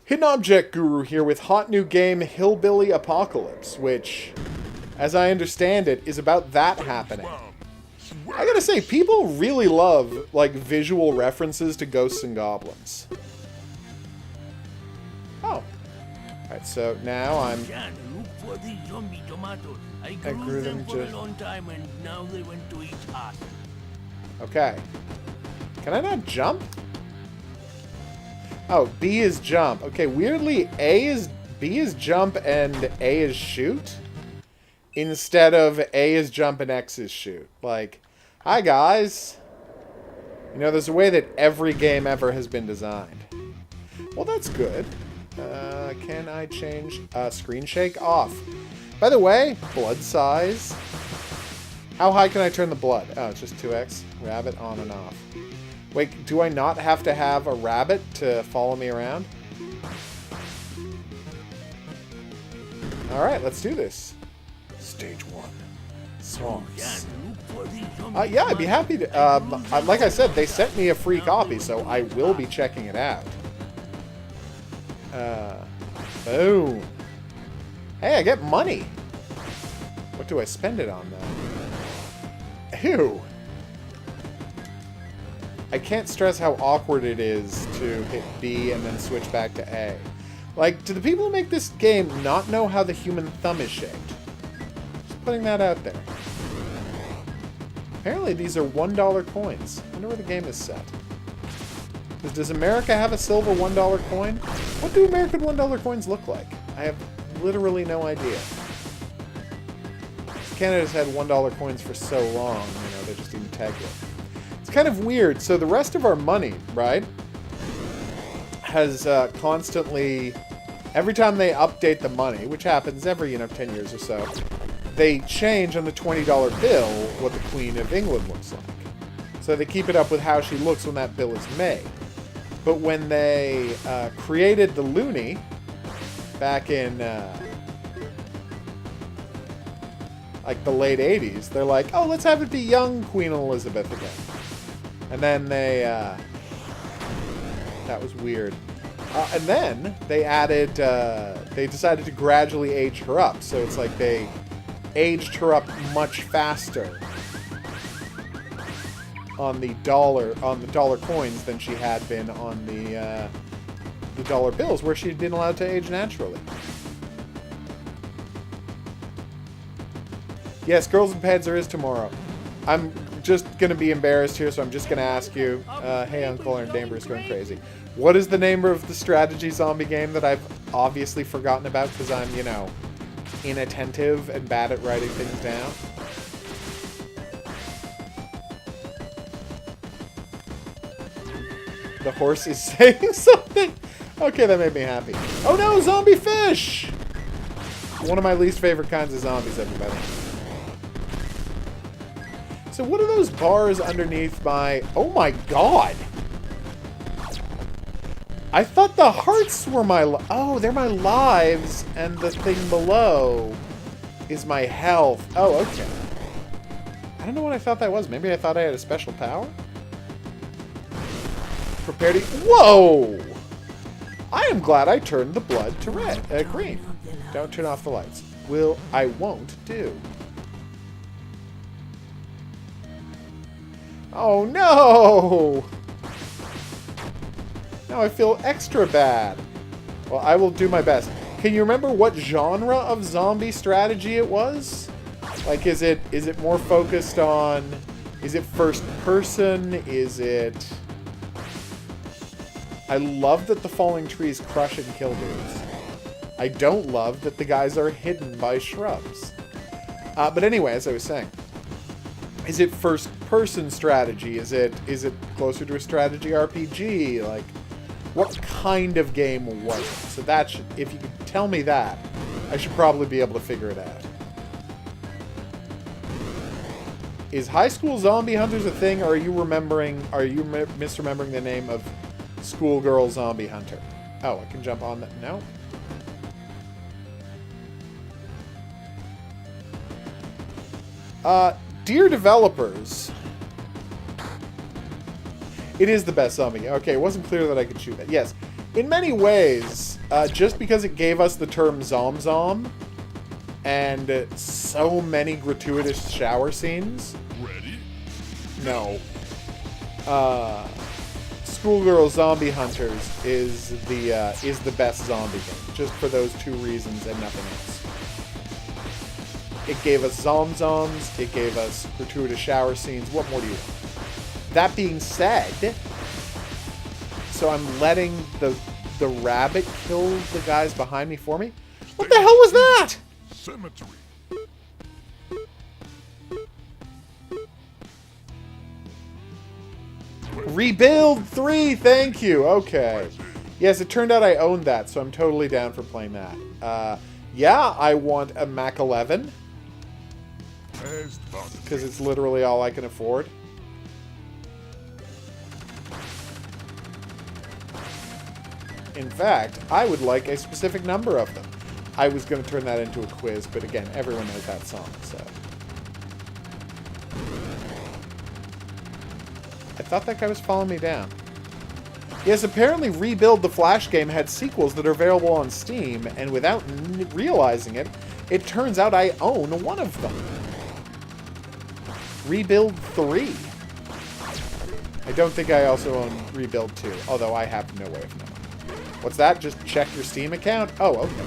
Hidden Object Guru here with hot new game Hillbilly Apocalypse, which, as I understand it, is about that happening. I gotta say, people really love, like, visual references to ghosts and goblins. Oh. Alright, so now I'm... I grew them for a long time and now they went to eat us. Okay. Can I not jump? Oh, B is jump. Okay, weirdly, B is jump and A is shoot? Instead of A is jump and X is shoot. Like, hi guys. You know, there's a way that every game ever has been designed. Well, that's good. Can I change screen shake off? By the way, blood size. How high can I turn the blood? Oh, it's just 2x. Rabbit on and off. Wait, do I not have to have a rabbit to follow me around? Alright, let's do this. Stage 1. Swamps. Yeah, I'd be happy to... like I said, they sent me a free copy, so I will be checking it out. Boom. Hey, I get money. What do I spend it on, though? Ew. I can't stress how awkward it is to hit B and then switch back to A. Like, do the people who make this game not know how the human thumb is shaped? Just putting that out there. Apparently these are $1 coins. I wonder where the game is set. Does America have a silver $1 coin? What do American $1 coins look like? I have literally no idea. Canada's had $1 coins for so long, you know, they're just integral. It's kind of weird. So the rest of our money, right, has constantly, every time they update the money, which happens every, 10 years or so, they change on the $20 bill what the Queen of England looks like. So they keep it up with how she looks when that bill is made. But when they created the loonie back in like the late 80s, they're like, oh, let's have it be young Queen Elizabeth again. And then they, that was weird. And then they added, they decided to gradually age her up. So it's like they aged her up much faster on the dollar coins than she had been on the dollar bills, where she'd been allowed to age naturally. Yes, Girls and Pets there is tomorrow. I'm just going to be embarrassed here, so I'm just going to ask you, hey Uncle, our neighbor is going crazy. What is the name of the strategy zombie game that I've obviously forgotten about because I'm, inattentive and bad at writing things down? The horse is saying something? Okay, that made me happy. Oh no, zombie fish! One of my least favorite kinds of zombies, everybody. So what are those bars underneath my... Oh my god! I thought the hearts were my... Oh, they're my lives, and the thing below is my health. Oh, okay. I don't know what I thought that was. Maybe I thought I had a special power? Prepare to... Whoa! I am glad I turned the blood to red, green. Don't turn off the lights. I won't do. Oh no! Now I feel extra bad. Well, I will do my best. Can you remember what genre of zombie strategy it was? Like, is it more focused on... Is it first person? Is it... I love that the falling trees crush and kill dudes. I don't love that the guys are hidden by shrubs. But anyway, as I was saying, is it first-person strategy? Is it closer to a strategy RPG? Like, what kind of game was it? So that should, if you could tell me that, I should probably be able to figure it out. Is High School Zombie Hunters a thing, or are you misremembering the name of Schoolgirl Zombie Hunter? Oh, I can jump on that. No. Dear developers, it is the best zombie. Okay, it wasn't clear that I could shoot that. Yes, In many ways, just because it gave us the term Zom Zom and so many gratuitous shower scenes. Ready? No. Schoolgirl Zombie Hunters is the best zombie game, just for those two reasons and nothing else. It gave us Zom Zoms, it gave us gratuitous shower scenes. What more do you want? That being said, so I'm letting the rabbit kill the guys behind me for me? What the hell was that? Cemetery. Rebuild 3, thank you. Okay. Yes, it turned out I owned that, so I'm totally down for playing that. Yeah, I want a Mac 11. Because it's literally all I can afford. In fact, I would like a specific number of them. I was going to turn that into a quiz, but again, everyone knows that song, so... I thought that guy was following me down. Yes, apparently Rebuild the Flash game had sequels that are available on Steam, and without realizing it, it turns out I own one of them. Rebuild 3. I don't think I also own Rebuild 2, although I have no way of knowing. What's that? Just check your Steam account? Oh, okay.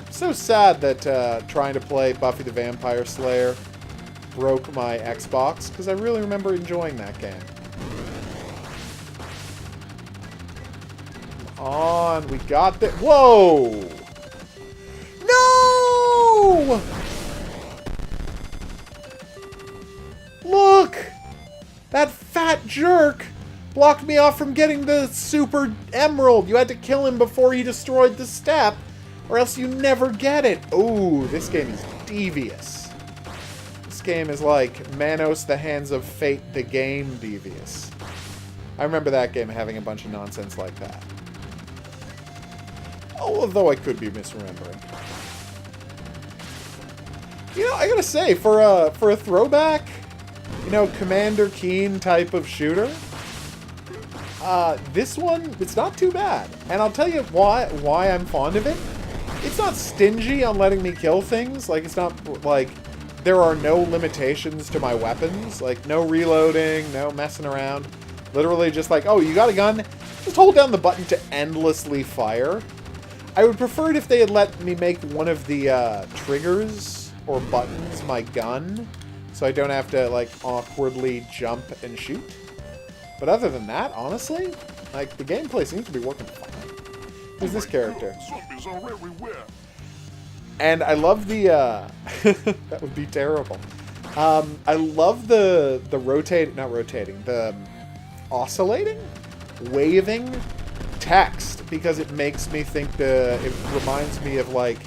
So sad that trying to play Buffy the Vampire Slayer broke my Xbox, because I really remember enjoying that game. Come on, we got this. Whoa! No! Look! That fat jerk blocked me off from getting the super emerald. You had to kill him before he destroyed the step, or else you never get it. Ooh, this game is devious. This game is like Manos the Hands of Fate, the game devious. I remember that game having a bunch of nonsense like that. Although I could be misremembering. You know, I gotta say, for a throwback, you know, Commander Keen type of shooter, this one, it's not too bad. And I'll tell you why I'm fond of it. It's not stingy on letting me kill things. Like, it's not, like, there are no limitations to my weapons. Like, no reloading, no messing around. Literally just like, oh, you got a gun? Just hold down the button to endlessly fire. I would prefer it if they had let me make one of the triggers or buttons my gun, so I don't have to, like, awkwardly jump and shoot. But other than that, honestly, like, the gameplay seems to be working fine. Who's this character? Zombies are everywhere. And I love the, that would be terrible. I love the oscillating, waving text, because it makes me think it reminds me of, like,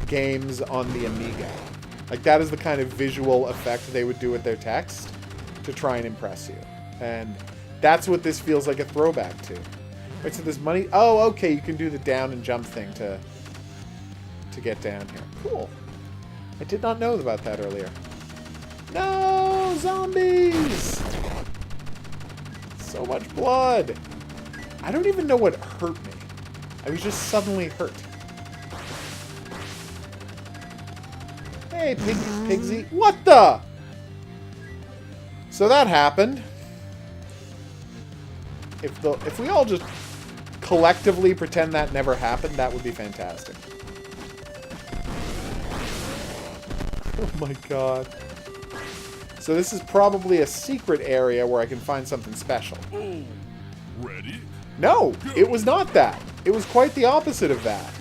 games on the Amiga. Like, that is the kind of visual effect they would do with their text to try and impress you. And that's what this feels like a throwback to. Wait, so there's money? Oh, okay, you can do the down and jump thing to get down here. Cool. I did not know about that earlier. No! Zombies! So much blood! I don't even know what hurt me. I was just suddenly hurt. Hey, Pigsy. What the? So that happened. If we all just collectively pretend that never happened, that would be fantastic. Oh my god. So this is probably a secret area where I can find something special. Oh, ready? No, it was not that. It was quite the opposite of that.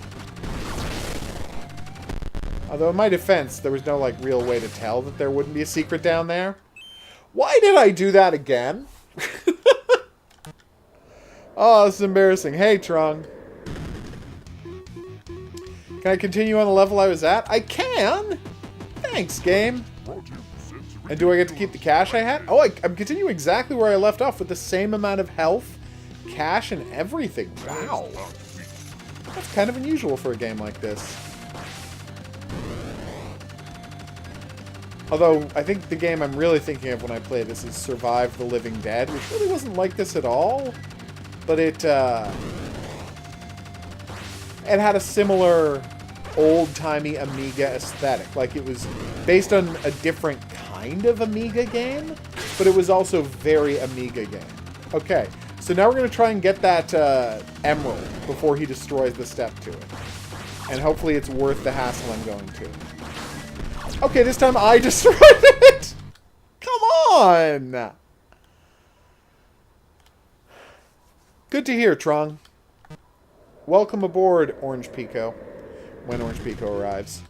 Although in my defense, there was no, like, real way to tell that there wouldn't be a secret down there. Why did I do that again? Oh, this is embarrassing. Hey, Trung. Can I continue on the level I was at? I can! Thanks, game. And do I get to keep the cash I had? Oh, I'm continuing exactly where I left off with the same amount of health, cash, and everything. Wow. That's kind of unusual for a game like this. Although, I think the game I'm really thinking of when I play this is Survive the Living Dead, which really wasn't like this at all. But it had a similar old-timey Amiga aesthetic. Like, it was based on a different kind of Amiga game, but it was also very Amiga game. Okay, so now we're going to try and get that emerald before he destroys the step to it. And hopefully it's worth the hassle I'm going to. Okay, this time I destroyed it! Come on! Good to hear, Trong. Welcome aboard, Orange Pico. When Orange Pico arrives.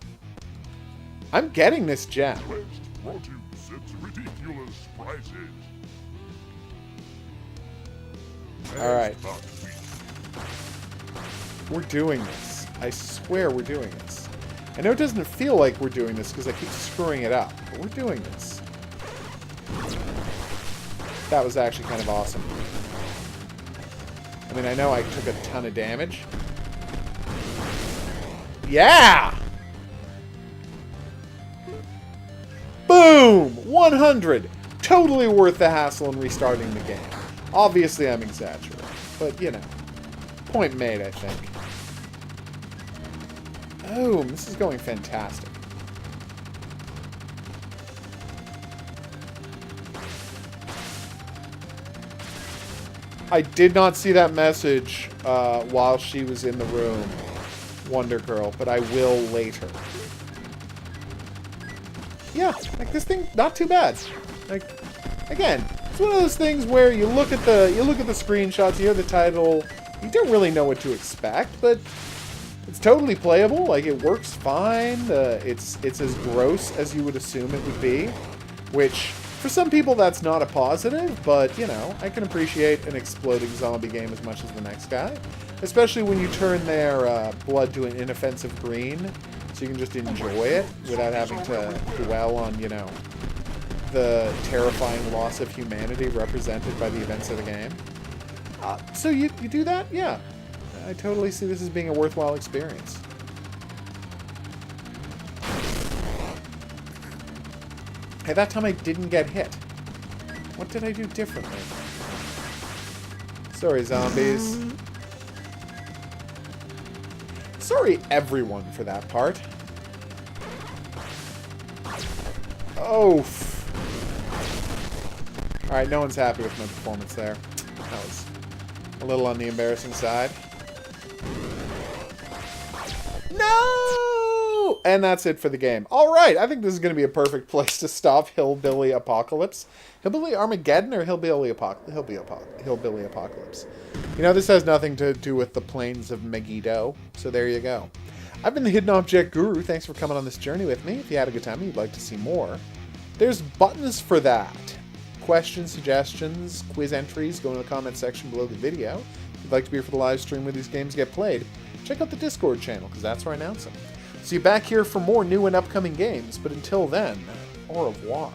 I'm getting this gem. Let's produce its ridiculous prices. Alright. That's not sweet. We're doing this. I swear we're doing this. I know it doesn't feel like we're doing this because I keep screwing it up, but we're doing this. That was actually kind of awesome. I mean, I know I took a ton of damage. Yeah! Boom! 100! Totally worth the hassle in restarting the game. Obviously, I'm exaggerating. But, you know. Point made, I think. Boom! This is going fantastic. I did not see that message while she was in the room, Wonder Girl, but I will later. Yeah, like this thing, not too bad. Like, again, it's one of those things where you look at the screenshots, you hear the title, you don't really know what to expect, but it's totally playable. Like, it works fine. It's as gross as you would assume it would be, which for some people that's not a positive, but you know, I can appreciate an exploding zombie game as much as the next guy, especially when you turn their blood to an inoffensive green, so you can just enjoy it without having to dwell on, you know, the terrifying loss of humanity represented by the events of the game. So you do that? Yeah. I totally see this as being a worthwhile experience. Hey, that time I didn't get hit. What did I do differently? Sorry, zombies. Sorry, everyone, for that part. Oh. Alright, no one's happy with my performance there. That was a little on the embarrassing side. No! And that's it for the game. Alright, I think this is going to be a perfect place to stop Hillbilly Apocalypse. Hillbilly Armageddon or Hillbilly Apocalypse? You know, this has nothing to do with the plains of Megiddo, so there you go. I've been the Hidden Object Guru. Thanks for coming on this journey with me. If you had a good time and you'd like to see more, there's buttons for that. Questions, suggestions, quiz entries, go in the comment section below the video. If you'd like to be here for the live stream where these games get played, check out the Discord channel, because that's where I announce them. See you back here for more new and upcoming games, but until then, au revoir.